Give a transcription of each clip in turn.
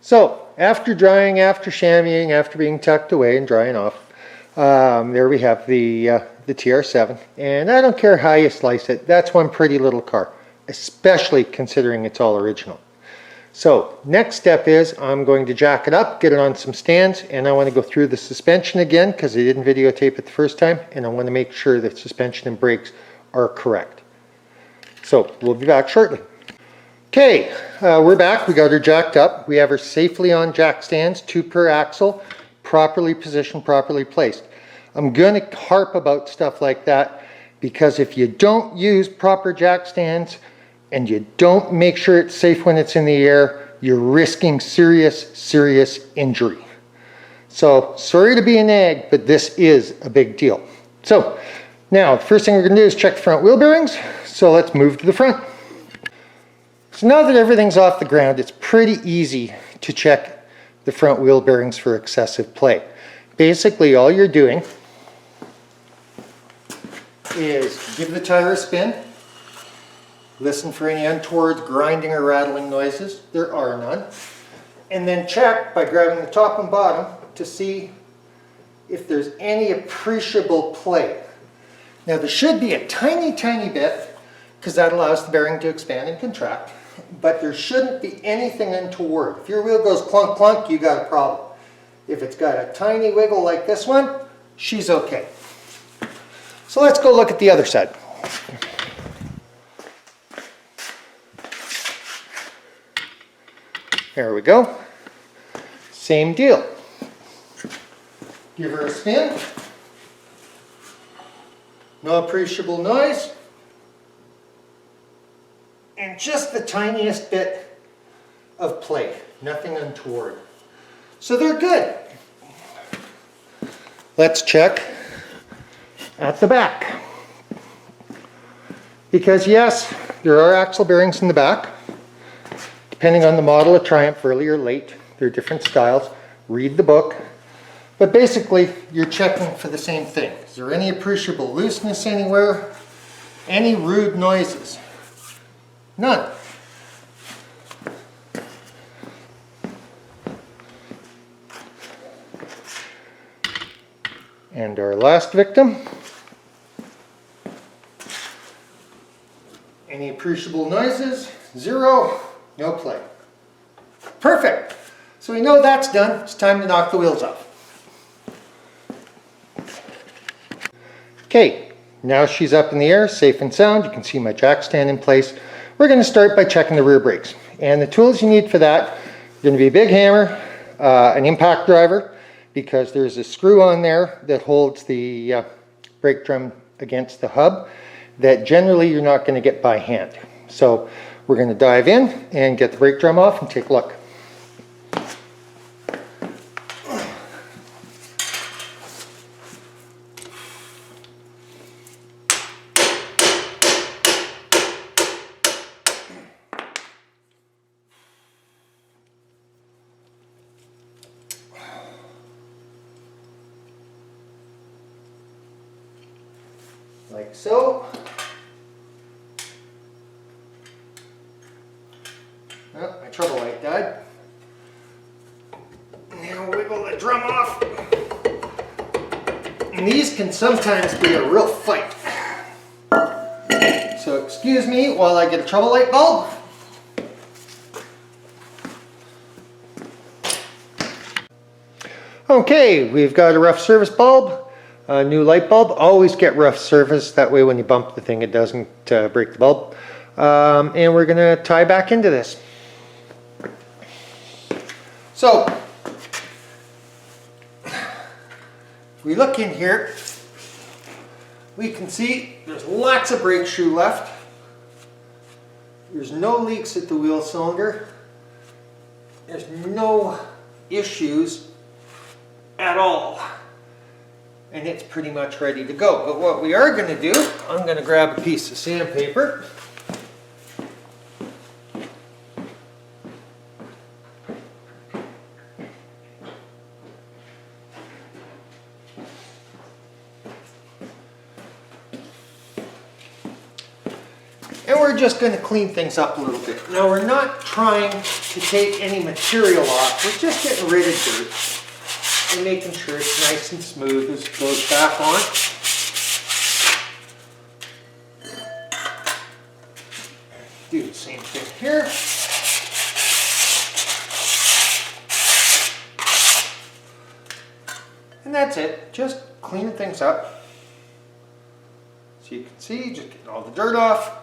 So after drying, after chamoising, after being tucked away and drying off, there we have the TR7. And I don't care how you slice it, that's one pretty little car, especially considering it's all original. So next step is I'm going to jack it up, get it on some stands, and I want to go through the suspension again because I didn't videotape it the first time, and I want to make sure that suspension and brakes are correct. So we'll be back shortly. Okay, we're back. We got her jacked up. We have her safely on jack stands, 2 per axle, properly positioned, properly placed. I'm going to harp about stuff like that because if you don't use proper jack stands and you don't make sure it's safe when it's in the air, you're risking serious injury. So sorry to be a nag, but this is a big deal. So now the first thing we're going to do is check the front wheel bearings. So let's move to the front. So now that everything's off the ground, it's pretty easy to check the front wheel bearings for excessive play. Basically, all you're doing is give the tire a spin, listen for any untoward grinding or rattling noises. There are none. And then check by grabbing the top and bottom to see if there's any appreciable play. Now there should be a tiny bit because that allows the bearing to expand and contract, but there shouldn't be anything untoward. If your wheel goes clunk clunk, you got a problem. If it's got a tiny wiggle like this one, she's okay. So let's go look at the other side. There we go. Same deal. Give her a spin. No appreciable noise. And just the tiniest bit of play. Nothing untoward. So they're good. Let's check at the back. Because yes, there are axle bearings in the back. Depending on the model, a Triumph early or late, there are different styles. Read the book. But basically, you're checking for the same thing. Is there any appreciable looseness anywhere? Any rude noises? None. And our last victim. Any appreciable noises? 0. No play. Perfect. So we know that's done. It's time to knock the wheels off. Okay, now she's up in the air, safe and sound. You can see my jack stand in place. We're going to start by checking the rear brakes. And the tools you need for that are going to be a big hammer, an impact driver, because there's a screw on there that holds the brake drum against the hub that generally you're not going to get by hand. So we're going to dive in and get the brake drum off and take a look. Like so. Oh, my trouble light died. Now wiggle the drum off. And these can sometimes be a real fight. So excuse me while I get a trouble light bulb. Okay, we've got a rough service bulb. A new light bulb. Always get rough surface, that way when you bump the thing it doesn't break the bulb. And we're going to tie back into this. So, if we look in here, we can see there's lots of brake shoe left. There's no leaks at the wheel cylinder. There's no issues at all. And it's pretty much ready to go. But what we are going to do, I'm going to grab a piece of sandpaper. And we're we're just going to clean things up a little bit. Now we're not trying to take any material off. We're just getting rid of dirt and making sure it's nice and smooth as it goes back on. Do the same thing here. And that's it, just cleaning things up. So you can see, just getting all the dirt off.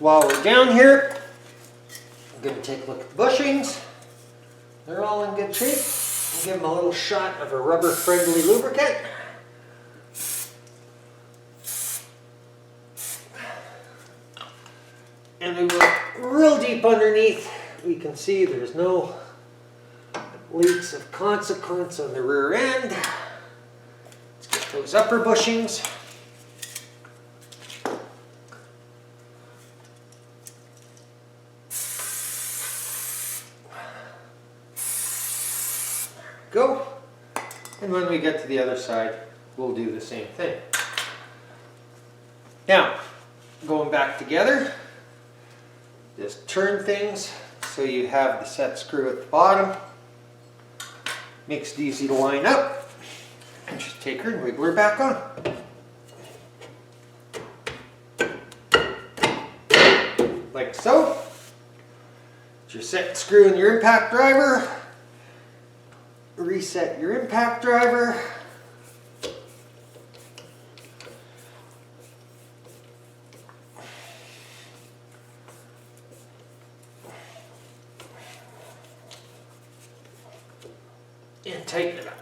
While we're down here, I'm going to take a look at the bushings. They're all in good shape. I'll give them a little shot of a rubber-friendly lubricant. And we look real deep underneath. We can see there's no leaks of consequence on the rear end. Let's get those upper bushings. Go. And when we get to the other side, we'll do the same thing. Now, going back together, just turn things so you have the set screw at the bottom. Makes it easy to line up. And just take her and wiggle her back on. Like so. It's your set screw in your impact driver. Reset your impact driver. And tighten it up.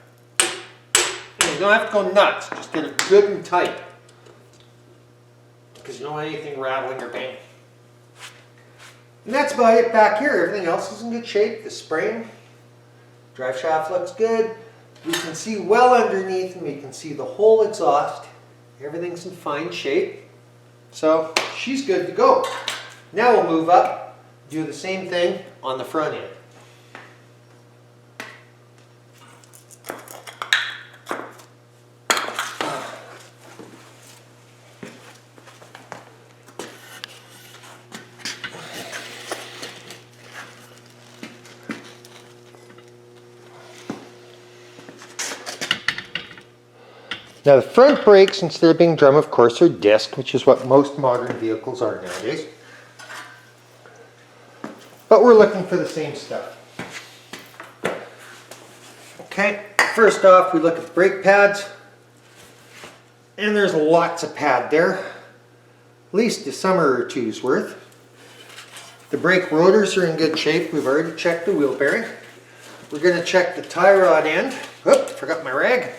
And you don't have to go nuts, just get it good and tight. Because you don't want anything rattling or banging. And that's about it back here. Everything else is in good shape. The spring, drive shaft looks good. We can see well underneath and we can see the whole exhaust. Everything's in fine shape. So she's good to go. Now we'll move up, do the same thing on the front end. Now the front brakes, instead of being drum, of course, are disc, which is what most modern vehicles are nowadays. But we're looking for the same stuff. Okay, first off we look at the brake pads. And there's lots of pad there. At least a summer or two's worth. The brake rotors are in good shape. We've already checked the wheel bearing. We're going to check the tie rod end. Oop, forgot my rag.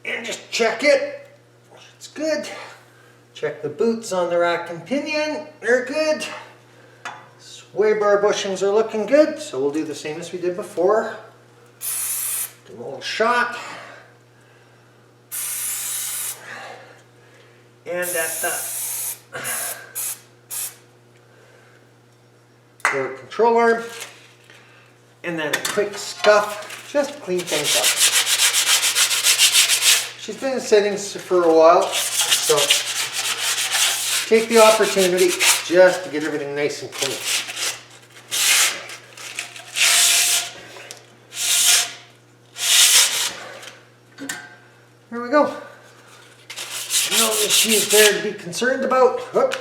And just check it. It's good. Check the boots on the rack and pinion. They're good. Sway bar bushings are looking good, so we'll do the same as we did before. Give them a little shot. And at the door control arm. And then a quick scuff, just to clean things up. She's been in settings for a while, so take the opportunity just to get everything nice and clean. There we go. No issues there to be concerned about. Whoop.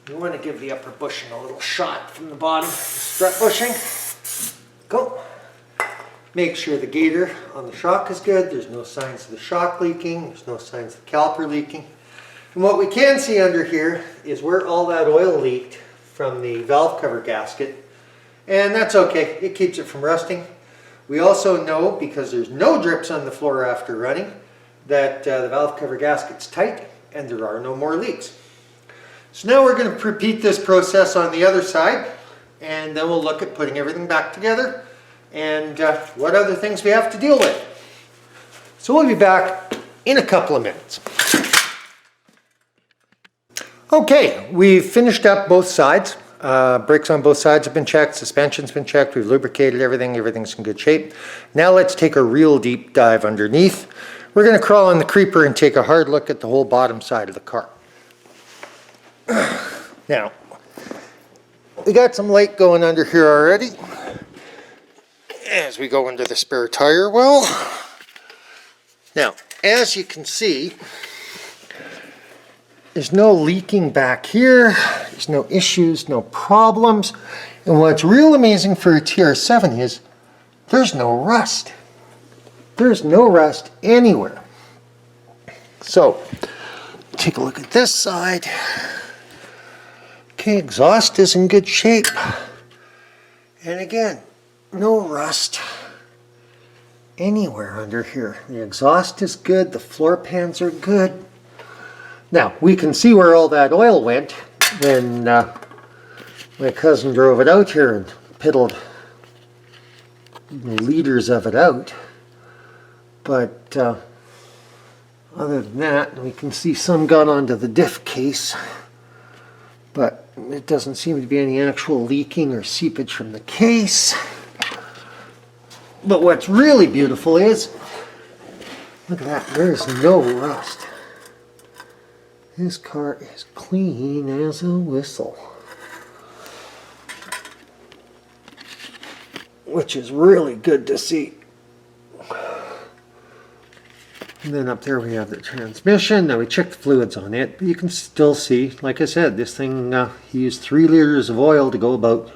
You want to give the upper bushing a little shot from the bottom. Strut bushing. Go. Make sure the gator on the shock is good. There's no signs of the shock leaking. There's no signs of the caliper leaking. And what we can see under here is where all that oil leaked from the valve cover gasket. And that's okay. It keeps it from rusting. We also know, because there's no drips on the floor after running, that the valve cover gasket's tight and there are no more leaks. So now we're going to repeat this process on the other side, and then we'll look at putting everything back together and what other things we have to deal with. So we'll be back in a couple of minutes. Okay, we've finished up both sides. Brakes on both sides have been checked, suspension's been checked, we've lubricated everything, everything's in good shape. Now let's take a real deep dive underneath. We're going to crawl on the creeper and take a hard look at the whole bottom side of the car. Now, we got some light going under here already as we go into the spare tire well. Now, as you can see, there's no leaking back here, there's no issues, no problems, and what's real amazing for a TR7 is there's no rust. There's no rust anywhere. So, take a look at this side. Okay, exhaust is in good shape. And again, no rust anywhere under here. The exhaust is good, the floor pans are good. Now, we can see where all that oil went when my cousin drove it out here and piddled liters of it out. But other than that, we can see some got onto the diff case, but it doesn't seem to be any actual leaking or seepage from the case. But what's really beautiful is, look at that, there's no rust. This car is clean as a whistle, which is really good to see. And then up there we have the transmission. Now we checked the fluids on it, but you can still see, like I said, this thing, he used 3 liters of oil to go about,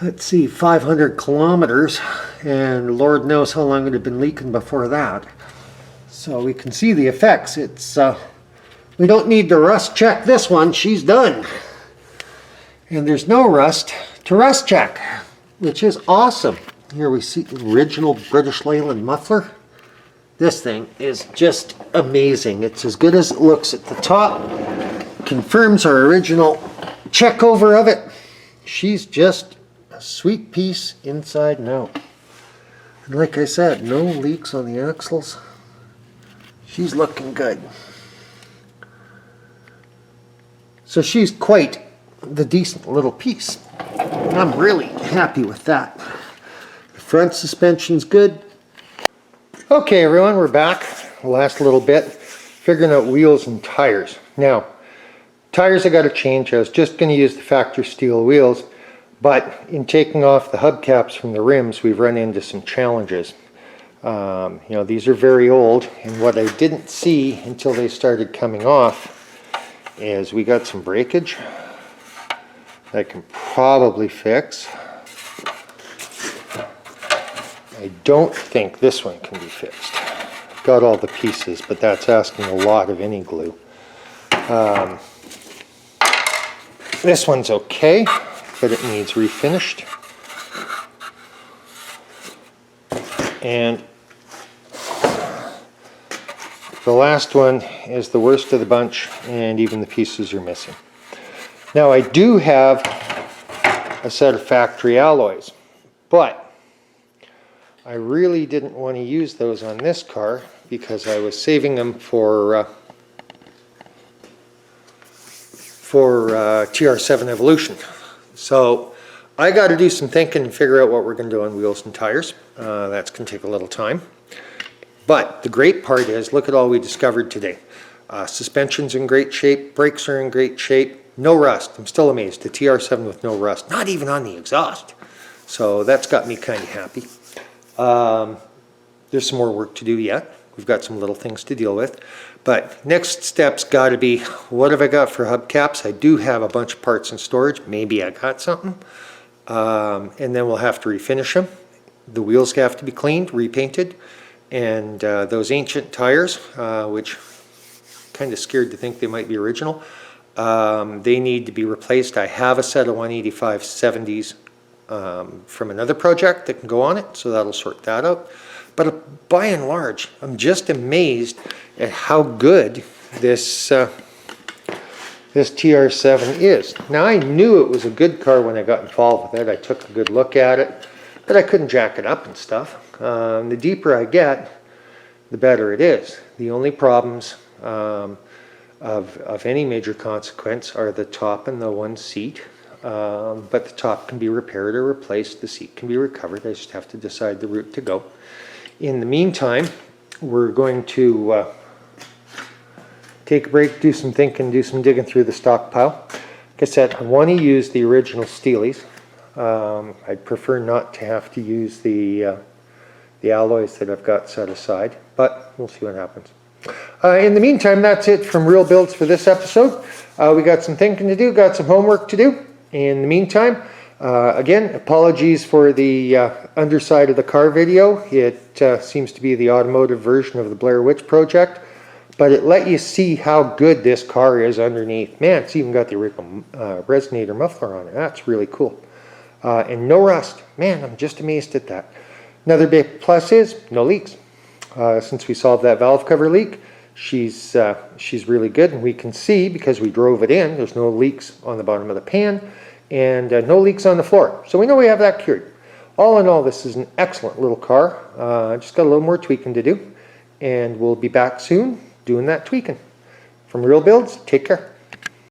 let's see, 500 kilometers, and Lord knows how long it had been leaking before that. So we can see the effects. It's we don't need to rust check this one, she's done. And there's no rust to rust check, which is awesome. Here we see the original British Leyland muffler. This thing is just amazing. It's as good as it looks at the top. Confirms our original check over of it. She's just a sweet piece inside and out. And like I said, no leaks on the axles. She's looking good. So she's quite the decent little piece. I'm really happy with that. The front suspension's good. Okay everyone, we're back. Last little bit, figuring out wheels and tires. Now, tires I got to change. I was just going to use the factory steel wheels, but in taking off the hubcaps from the rims, we've run into some challenges. You know, these are very old, and what I didn't see until they started coming off is we got some breakage that I can probably fix. I don't think this one can be fixed. Got all the pieces, but that's asking a lot of any glue. This one's okay, but it needs refinished. And the last one is the worst of the bunch, and even the pieces are missing. Now I do have a set of factory alloys, but I really didn't want to use those on this car because I was saving them for TR7 Evolution. So I got to do some thinking and figure out what we're going to do on wheels and tires. That's going to take a little time. But the great part is, look at all we discovered today. Suspension's in great shape, brakes are in great shape, no rust. I'm still amazed, the TR7 with no rust, not even on the exhaust. So that's got me kind of happy. There's some more work to do yet. We've got some little things to deal with. But next step's got to be, what have I got for hubcaps? I do have a bunch of parts in storage. Maybe I got something. And then we'll have to refinish them. The wheels have to be cleaned, repainted. And those ancient tires, which kind of scared to think they might be original, they need to be replaced. I have a set of 185/70s from another project that can go on it, so that'll sort that out. But by and large, I'm just amazed at how good this this TR7 is. Now I knew it was a good car when I got involved with it. I took a good look at it, but I couldn't jack it up and stuff. The deeper I get, the better it is. The only problems of any major consequence are the top and the one seat. but the top can be repaired or replaced. The seat can be recovered. I just have to decide the route to go. In the meantime, we're going to take a break, do some thinking, do some digging through the stockpile. Like I said, I want to use the original Steelies. I'd prefer not to have to use the alloys that I've got set aside, but we'll see what happens. In the meantime, that's it from Real Builds for this episode. We got some thinking to do, got some homework to do. In the meantime, again, apologies for the underside of the car video. It seems to be the automotive version of the Blair Witch Project, but it let you see how good this car is underneath. Man, it's even got the original resonator muffler on it. That's really cool. And no rust. Man, I'm just amazed at that. Another big plus is no leaks. Since we solved that valve cover leak, she's really good, and we can see, because we drove it in, there's no leaks on the bottom of the pan and no leaks on the floor. So we know we have that cured. All in all, this is an excellent little car. Just got a little more tweaking to do, and we'll be back soon doing that tweaking. From Real Builds, take care.